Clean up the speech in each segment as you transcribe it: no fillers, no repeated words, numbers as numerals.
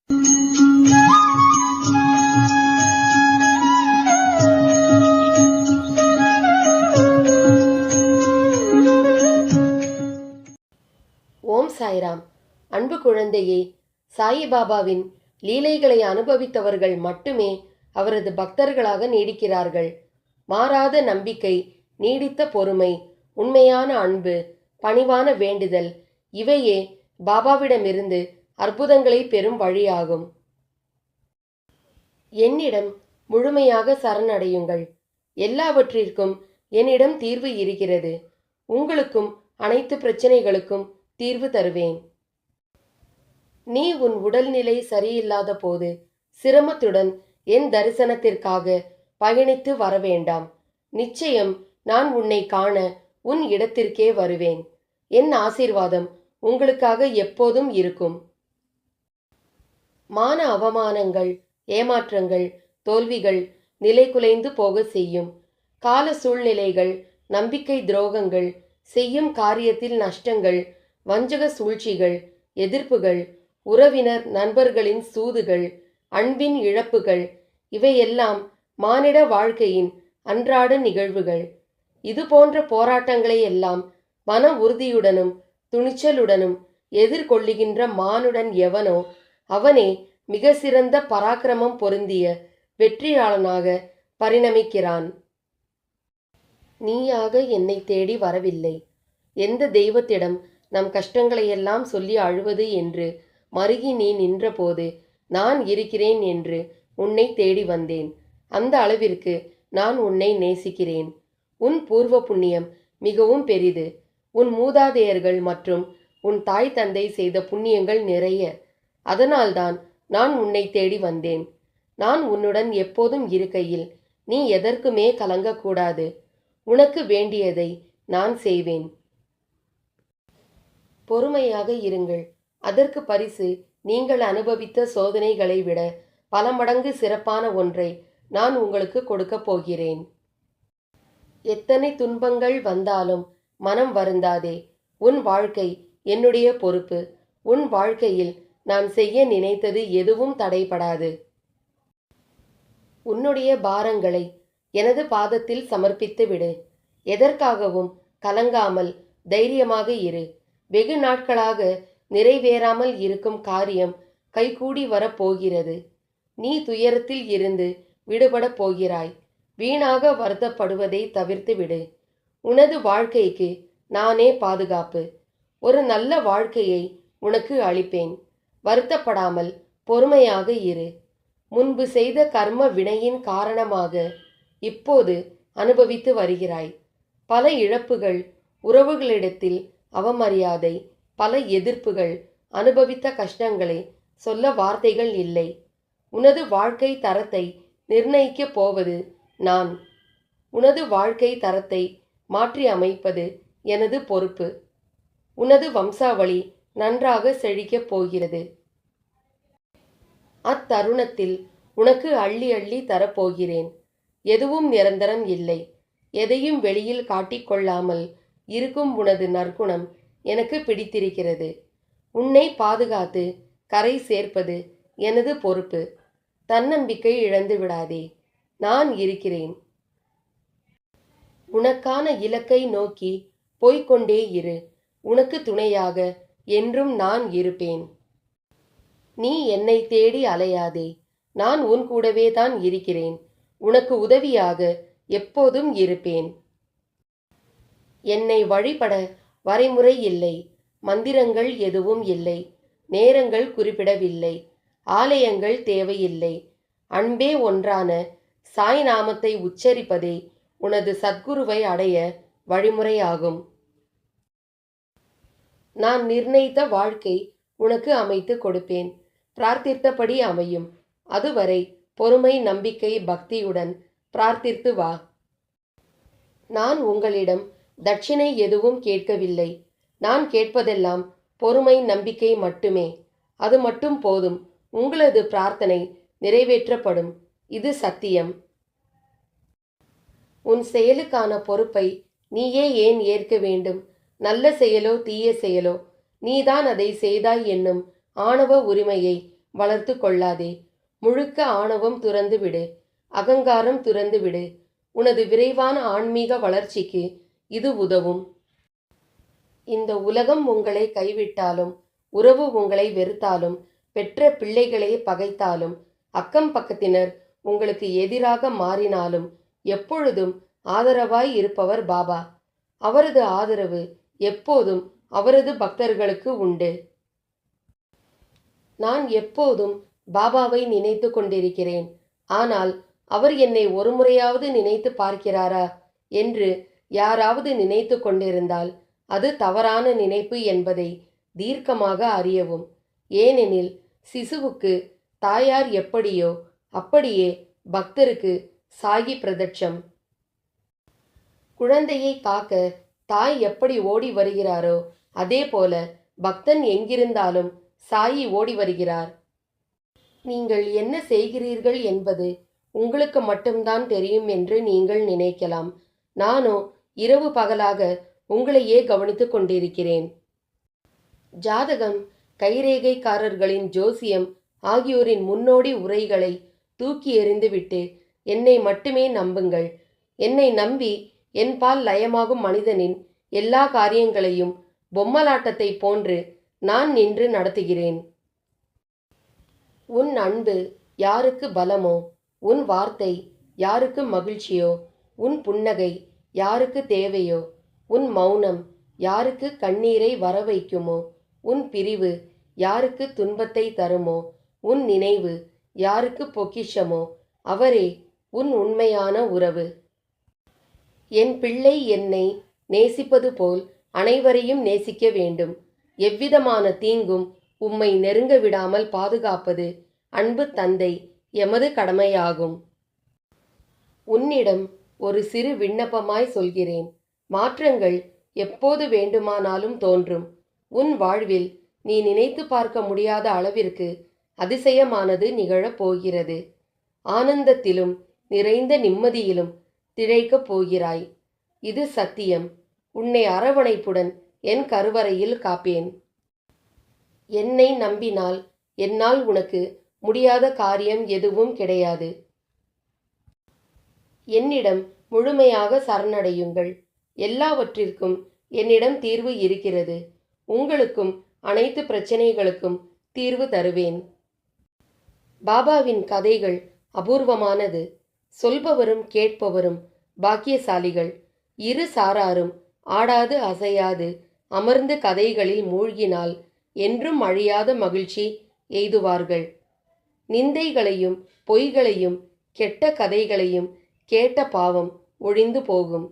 ஓம் சாய்ராம். அன்பு குழந்தையே, சாயிபாபாவின் லீலைகளை அனுபவித்தவர்கள் மட்டுமே அவரது பக்தர்களாக நீடிக்கிறார்கள். மாறாத நம்பிக்கை, நீடித்த பொறுமை, உண்மையான அன்பு, பணிவான வேண்டுதல் இவையே பாபாவிடமிருந்து அற்புதங்களை பெறும் வழியாகும். என்னிடம் முழுமையாக சரணடையுங்கள். எல்லாவற்றிற்கும் என்னிடம் தீர்வு இருக்கிறது. உங்களுக்கும் அனைத்து பிரச்சனைகளுக்கும் தீர்வு தருவேன். நீ உன் உடல்நிலை சரியில்லாத போது சிரமத்துடன் என் தரிசனத்திற்காக பயணித்து வர வேண்டாம். நிச்சயம் நான் உன்னை காண உன் இடத்திற்கே வருவேன். என் ஆசீர்வாதம் உங்களுக்காக எப்போதும் இருக்கும். மான அவமானங்கள், ஏமாற்றங்கள், தோல்விகள் நிலை குலைந்து போக செய்யும். கால சூழ்நிலைகள், நம்பிக்கை துரோகங்கள், செய்யும் காரியத்தில் நஷ்டங்கள், வஞ்சக சூழ்ச்சிகள், எதிர்ப்புகள், உறவினர் நண்பர்களின் சூதுகள், அன்பின் இழப்புகள் இவையெல்லாம் மானிட வாழ்க்கையின் அன்றாட நிகழ்வுகள். இது போன்ற போராட்டங்களை எல்லாம் மன உறுதியுடனும் துணிச்சலுடனும் எதிர்கொள்ளுகின்ற மானுடன் எவனோ அவனே மிக சிறந்த பராக்கிரமம் பொருந்திய வெற்றியாளனாக பரிணமிக்கிறான். நீயாக என்னை தேடி வரவில்லை. எந்த தெய்வத்திடம் நம் கஷ்டங்களையெல்லாம் சொல்லி அழுவது என்று மருகி நீ நின்றபோது நான் இருக்கிறேன் என்று உன்னை தேடி வந்தேன். அந்த அளவிற்கு நான் உன்னை நேசிக்கிறேன். உன் பூர்வ புண்ணியம் மிகவும் பெரிது. உன் மூதாதையர்கள் மற்றும் உன் தாய் தந்தை செய்த புண்ணியங்கள் நிறைய. அதனால்தான் நான் உன்னை தேடி வந்தேன். நான் உன்னுடன் எப்போதும் இருக்கையில் நீ எதற்குமே கலங்கக்கூடாது. உனக்கு வேண்டியதை நான் செய்வேன். பொறுமையாக இருங்கள். அதற்கு பரிசு நீங்கள் அனுபவித்த சோதனைகளை விட பல மடங்கு சிறப்பான ஒன்றை நான் உங்களுக்கு கொடுக்கப் போகிறேன். எத்தனை துன்பங்கள் வந்தாலும் மனம் வருந்தாதே. உன் வாழ்க்கை என்னுடைய பொறுப்பு. உன் வாழ்க்கையில் நான் செய்ய நினைத்தது எதுவும் தடைபடாது. உன்னுடைய பாரங்களை எனது பாதத்தில் சமர்ப்பித்து விடு. எதற்காகவும் கலங்காமல் தைரியமாக இரு. வெகு நாட்களாக நிறைவேறாமல் இருக்கும் காரியம் கைகூடி வரப்போகிறது. நீ துயரத்தில் இருந்து விடுபட போகிறாய். வீணாக வருத்தப்படுவதை தவிர்த்து விடு. உனது வாழ்க்கைக்கு நானே பாதுகாப்பு. ஒரு நல்ல வாழ்க்கையை உனக்கு அளிப்பேன். வருத்தப்படாமல் பொறுமையாக இரு. முன்பு செய்த கர்ம வினையின் காரணமாக இப்போது அனுபவித்து வருகிறாய். பல இழப்புகள், உறவுகளிடத்தில் அவமரியாதை, பல எதிர்ப்புகள், அனுபவித்த கஷ்டங்களை சொல்ல வார்த்தைகள் இல்லை. உனது வாழ்க்கை தரத்தை நிர்ணயிக்கப் போவது நான். உனது வாழ்க்கை தரத்தை மாற்றி அமைப்பது எனது பொறுப்பு. உனது வம்சாவளி நன்றாக செழிக்கப் போகிறது. அத்தருணத்தில் உனக்கு அள்ளி அள்ளி தரப்போகிறேன். எதுவும் நிரந்தரம் இல்லை. எதையும் வெளியில் காட்டிக்கொள்ளாமல் இருக்கும் உனது நற்குணம் எனக்கு பிடித்திருக்கிறது. உன்னை பாதுகாத்து கரை சேர்ப்பது எனது பொறுப்பு. தன்னம்பிக்கை இழந்து விடாதே. நான் இருக்கிறேன். உனக்கான இலக்கை நோக்கி போய்கொண்டே இரு. உனக்கு துணையாக என்றும் நான் இருப்பேன். நீ என்னை தேடி அலையாதே. நான் உன் கூடவே தான் இருக்கிறேன். உனக்கு உதவியாக எப்போதும் இருப்பேன். என்னை வழிபட வரைமுறை இல்லை. மந்திரங்கள் எதுவும் இல்லை. நேரங்கள் குறிப்பிடவில்லை. ஆலயங்கள் தேவையில்லை. அன்பே ஒன்றான சாய் நாமத்தை உச்சரிப்பதே உனது சத்குருவை அடைய வழிமுறையாகும். நான் நிர்ணயித்த வாழ்க்கை உனக்கு அமைத்து கொடுப்பேன். பிரார்த்தித்தபடி அமையும். அதுவரை பொறுமை, நம்பிக்கை, பக்தியுடன் பிரார்த்தித்து வா. நான் உங்களிடம் தட்சிணை எதுவும் கேட்கவில்லை. நான் கேட்பதெல்லாம் பொறுமை, நம்பிக்கை மட்டுமே. அது மட்டும் போதும். உங்களது பிரார்த்தனை நிறைவேற்றப்படும். இது சத்தியம். உன் செயலுக்கான பொறுப்பை நீயே ஏன் ஏற்க வேண்டும்? நல்ல செயலோ தீய செயலோ நீதான் அதை செய்தாய் என்னும் ஆணவ உரிமையை வளர்த்து கொள்ளாதே. முழுக்க ஆணவம் துறந்துவிடு. அகங்காரம் துறந்துவிடு. உனது விரைவான ஆன்மீக வளர்ச்சிக்கு இது உதவும். இந்த உலகம் உங்களை கைவிட்டாலும், உறவு உங்களை வெறுத்தாலும், பெற்ற பிள்ளைகளே பகைத்தாலும், அக்கம் பக்கத்தினர் உங்களுக்கு எதிராக மாறினாலும் எப்பொழுதும் ஆதரவாய் இருப்பவர் பாபா. அவரது ஆதரவு எப்போதும் அவரது பக்தர்களுக்கு உண்டு. நான் எப்போதும் பாபாவை நினைத்து கொண்டிருக்கிறேன். ஆனால் அவர் என்னை ஒரு முறையாவது நினைத்து பார்க்கிறாரா என்று யாராவது நினைத்து கொண்டிருந்தால் அது தவறான நினைப்பு என்பதை தீர்க்கமாக அறியவும். ஏனெனில் சிசுவுக்கு தாயார் எப்படியோ அப்படியே பக்தருக்கு சாயி பிரதட்சம். குழந்தையை காக்க தாய் எப்படி ஓடி வருகிறாரோ அதே போல பக்தன் எங்கிருந்தாலும் சாயி ஓடி வருகிறார். நீங்கள் என்ன செய்கிறீர்கள் என்பது உங்களுக்கு மட்டும்தான் தெரியும் என்று நீங்கள் நினைக்கலாம். நானோ இரவு பகலாக உங்களையே கவனித்துக் கொண்டிருக்கிறேன். ஜாதகம், கைரேகைக்காரர்களின் ஜோசியம் ஆகியோரின் முன்னோடி உரைகளை தூக்கி எறிந்துவிட்டு என்னை மட்டுமே நம்புங்கள். என்னை நம்பி என்பால் லயமாகும் மனிதனின் எல்லா காரியங்களையும் பொம்மலாட்டத்தை போன்று நான் நின்று நடத்துகிறேன். உன் அன்பு யாருக்கு பலமோ, உன் வார்த்தை யாருக்கு மகிழ்ச்சியோ, உன் புன்னகை யாருக்கு தேவையோ, உன் மௌனம் யாருக்கு கண்ணீரை வரவைக்குமோ, உன் பிரிவு யாருக்கு துன்பத்தை தருமோ, உன் நினைவு யாருக்கு பொக்கிஷமோ அவரே உன் உண்மையான உறவு. என் பிள்ளை என்னை நேசிப்பது போல் அனைவரையும் நேசிக்க வேண்டும். எவ்விதமான தீங்கும் உம்மை நெருங்க விடாமல் பாதுகாப்பது அன்பு தந்தை எமது கடமையாகும். உன்னிடம் ஒரு சிறு விண்ணப்பமாய் சொல்கிறேன். மாற்றங்கள் எப்போது வேண்டுமானாலும் தோன்றும். உன் வாழ்வில் நீ நினைத்து பார்க்க முடியாத அளவிற்கு அதிசயமானது நிகழப் போகிறது. ஆனந்தத்திலும் நிறைந்த நிம்மதியிலும் திளைக்கப் போகிறாய். இது சத்தியம். உன்னை அரவணைப்புடன் என் கருவறையில் காப்பேன். என்னை நம்பினால் என்னால் உனக்கு முடியாத காரியம் எதுவும் கிடையாது. என்னிடம் முழுமையாக சரணடையுங்கள். எல்லாவற்றிற்கும் என்னிடம் தீர்வு இருக்கிறது. உங்களுக்கும் அனைத்து பிரச்சனைகளுக்கும் தீர்வு தருவேன். பாபாவின் கதைகள் அபூர்வமானது. சொல்பவரும் கேட்பவரும் பாக்கியசாலிகள். இரு சாராரும் ஆடாது அசையாது அமர்ந்து கதைகளில் மூழ்கினால் என்றும் அழியாத மகிழ்ச்சி எய்துவார்கள். நிந்தைகளையும் பொய்களையும் கெட்ட கதைகளையும் கேட்ட பாவம் ஒழிந்து போகும்.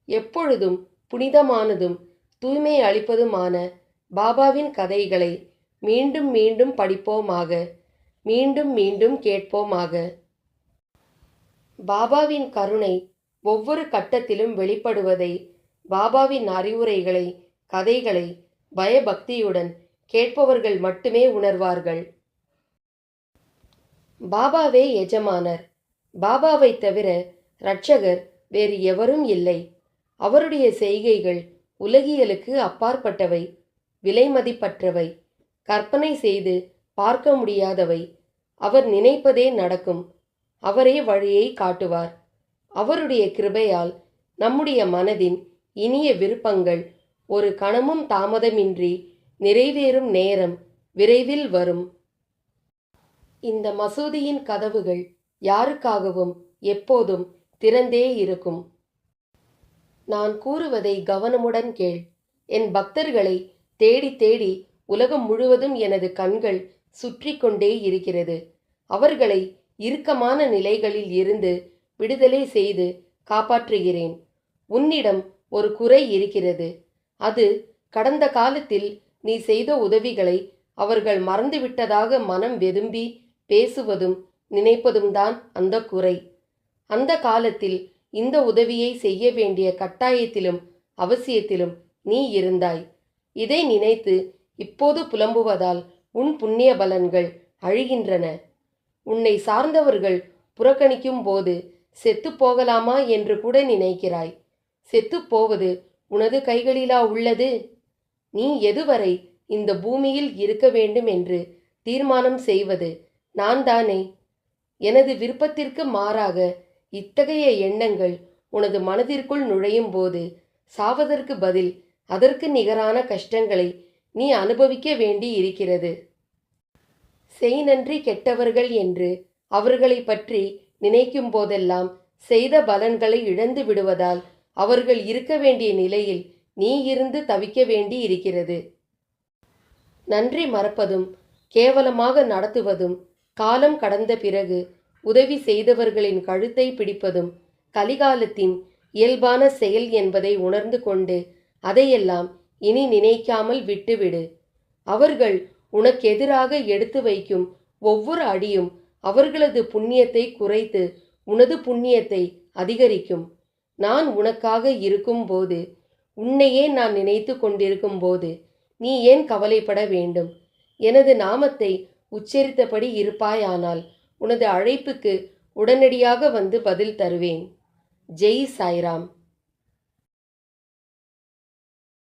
எப்பொழுதும் புனிதமானதும் தூய்மை அளிப்பதுமான பாபாவின் கதைகளை மீண்டும் மீண்டும் படிப்போமாக, மீண்டும் மீண்டும் கேட்போமாக. பாபாவின் கருணை ஒவ்வொரு கட்டத்திலும் வெளிப்படுவதை, பாபாவின் அறிவுரைகளை, கதைகளை பயபக்தியுடன் கேட்பவர்கள் மட்டுமே உணர்வார்கள். பாபாவே எஜமானர். பாபாவை தவிர இரட்சகர் வேறு எவரும் இல்லை. அவருடைய செய்கைகள் உலகியலுக்கு அப்பாற்பட்டவை, விலைமதிப்பற்றவை, கற்பனை செய்து பார்க்க முடியாதவை. அவர் நினைப்பதே நடக்கும். அவரே வழியை காட்டுவார். அவருடைய கிருபையால் நம்முடைய மனதின் இனிய விருப்பங்கள் ஒரு கணமும் தாமதமின்றி நிறைவேறும் நேரம் விரைவில் வரும். இந்த மசூதியின் கதவுகள் யாருக்காகவும் எப்போதும் திறந்தே இருக்கும். நான் கூறுவதை கவனமுடன் கேள். என் பக்தர்களை தேடி தேடி உலகம் முழுவதும் எனது கண்கள் சுற்றி கொண்டே இருக்கிறது. அவர்களை இறுக்கமான நிலைகளில் இருந்து விடுதலை செய்து காப்பாற்றுகிறேன். உன்னிடம் ஒரு குறை இருக்கிறது. அது கடந்த காலத்தில் நீ செய்த உதவிகளை அவர்கள் மறந்துவிட்டதாக மனம் வெதும்பி பேசுவதும் நினைப்பதும் தான் அந்த குறை. அந்த காலத்தில் இந்த உதவியை செய்ய வேண்டிய கட்டாயத்திலும் அவசியத்திலும் நீ இருந்தாய். இதை நினைத்து இப்போது புலம்புவதால் உன் புண்ணிய பலன்கள் அழிகின்றன. உன்னை சார்ந்தவர்கள் புறக்கணிக்கும் போது செத்து போகலாமா என்று கூட நினைக்கிறாய். செத்துப்போவது உனது கைகளிலா உள்ளது? நீ எதுவரை இந்த பூமியில் இருக்க வேண்டும் என்று தீர்மானம் செய்வது நான் தானே? எனது விருப்பத்திற்கு மாறாக இத்தகைய எண்ணங்கள் உனது மனதிற்குள் நுழையும் போது சாவதற்கு பதில் அதற்கு நிகரான கஷ்டங்களை நீ அனுபவிக்க வேண்டி இருக்கிறது. செய் நன்றி கெட்டவர்கள் என்று அவர்களை பற்றி நினைக்கும் போதெல்லாம் செய்த பலன்களை இழந்து விடுவதால் அவர்கள் இருக்க வேண்டிய நிலையில் நீ இருந்து தவிக்க வேண்டி இருக்கிறது. நன்றி மறப்பதும் கேவலமாக நடத்துவதும் காலம் கடந்த பிறகு உதவி செய்தவர்களின் கழுத்தை பிடிப்பதும் கலிகாலத்தின் இயல்பான செயல் என்பதை உணர்ந்து கொண்டு அதையெல்லாம் இனி நினைக்காமல் விட்டுவிடு. அவர்கள் உனக்கெதிராக எடுத்து வைக்கும் ஒவ்வொரு அடியும் அவர்களது புண்ணியத்தை குறைத்து உனது புண்ணியத்தை அதிகரிக்கும். நான் உனக்காக இருக்கும்போது, உன்னையே நான் நினைத்து கொண்டிருக்கும் போது நீ ஏன் கவலைப்பட வேண்டும்? எனது நாமத்தை உச்சரித்தபடி இருப்பாயானால் உனது அழைப்புக்கு உடனடியாக வந்து பதில் தருவேன். ஜெய் சாய்ராம்.